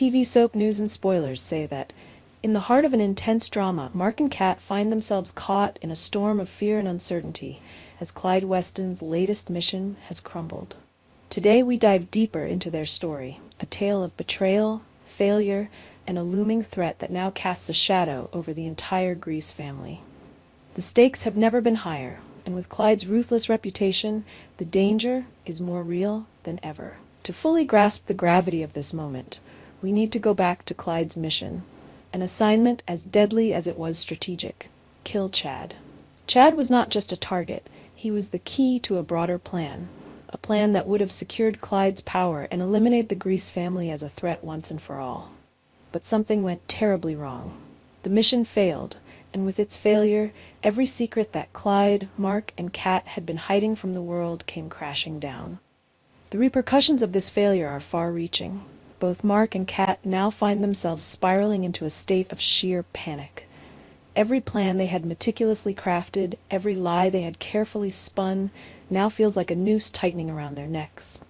TV soap news and spoilers say that, in the heart of an intense drama, Mark and Kat find themselves caught in a storm of fear and uncertainty as Clyde Weston's latest mission has crumbled. Today we dive deeper into their story, a tale of betrayal, failure, and a looming threat that now casts a shadow over the entire Grease family. The stakes have never been higher, and with Clyde's ruthless reputation, the danger is more real than ever. To fully grasp the gravity of this moment, we need to go back to Clyde's mission, an assignment as deadly as it was strategic: kill Chad. Chad was not just a target, he was the key to a broader plan, a plan that would have secured Clyde's power and eliminated the Grease family as a threat once and for all. But something went terribly wrong. The mission failed, and with its failure, every secret that Clyde, Mark, and Kat had been hiding from the world came crashing down. The repercussions of this failure are far-reaching. Both Mark and Kat now find themselves spiraling into a state of sheer panic. Every plan they had meticulously crafted, every lie they had carefully spun, now feels like a noose tightening around their necks.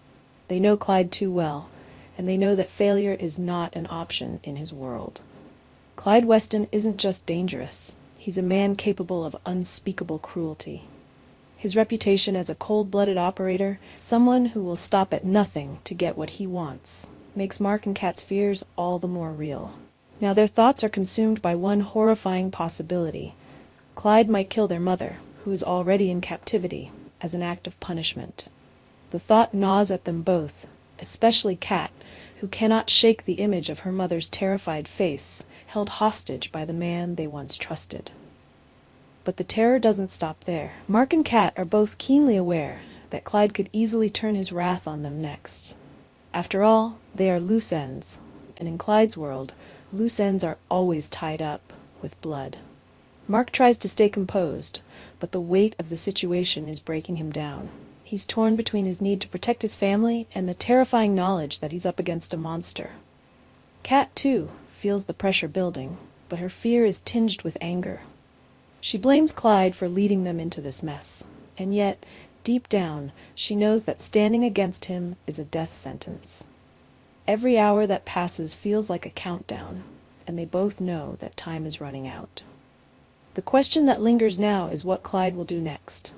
They know Clyde too well, and they know that failure is not an option in his world. Clyde Weston isn't just dangerous, he's a man capable of unspeakable cruelty. His reputation as a cold-blooded operator, someone who will stop at nothing to get what he wants, makes Mark and Kat's fears all the more real. Now their thoughts are consumed by one horrifying possibility. Clyde might kill their mother, who is already in captivity, as an act of punishment. The thought gnaws at them both, especially Kat, who cannot shake the image of her mother's terrified face, held hostage by the man they once trusted. But the terror doesn't stop there. Mark and Kat are both keenly aware that Clyde could easily turn his wrath on them next. After all, they are loose ends, and in Clyde's world, loose ends are always tied up with blood. Mark tries to stay composed, but the weight of the situation is breaking him down. He's torn between his need to protect his family and the terrifying knowledge that he's up against a monster. Kat, too, feels the pressure building, but her fear is tinged with anger. She blames Clyde for leading them into this mess, and yet, deep down, she knows that standing against him is a death sentence. Every hour that passes feels like a countdown, and they both know that time is running out. The question that lingers now is what Clyde will do next.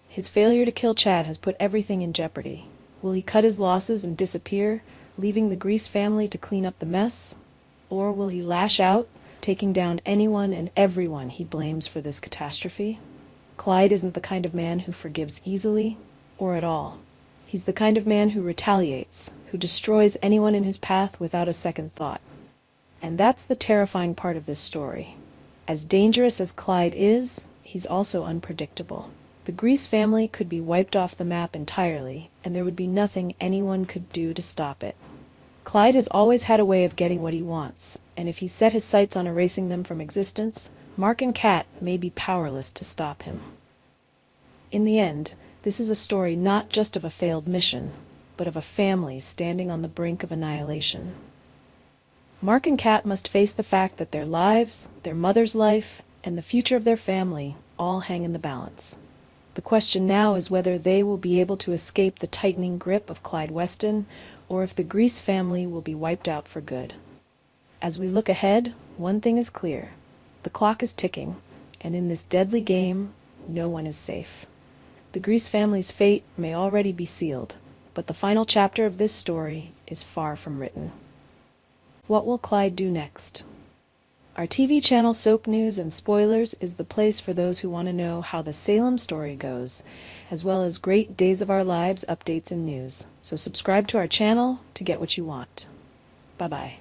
His failure to kill Chad has put everything in jeopardy. Will he cut his losses and disappear, leaving the Grease family to clean up the mess? Or will he lash out, taking down anyone and everyone he blames for this catastrophe? Clyde isn't the kind of man who forgives easily, or at all. He's the kind of man who retaliates, who destroys anyone in his path without a second thought. And that's the terrifying part of this story. As dangerous as Clyde is, he's also unpredictable. The Grease family could be wiped off the map entirely, and there would be nothing anyone could do to stop it. Clyde has always had a way of getting what he wants, and if he set his sights on erasing them from existence, Mark and Kat may be powerless to stop him. In the end, this is a story not just of a failed mission, but of a family standing on the brink of annihilation. Mark and Kat must face the fact that their lives, their mother's life, and the future of their family all hang in the balance. The question now is whether they will be able to escape the tightening grip of Clyde Weston, or if the Grease family will be wiped out for good. As we look ahead, one thing is clear. The clock is ticking, and in this deadly game, no one is safe. The Grease family's fate may already be sealed, but the final chapter of this story is far from written. What will Clyde do next? Our TV channel Soap News and Spoilers is the place for those who want to know how the Salem story goes, as well as great Days of Our Lives updates and news. So subscribe to our channel to get what you want. Bye-bye.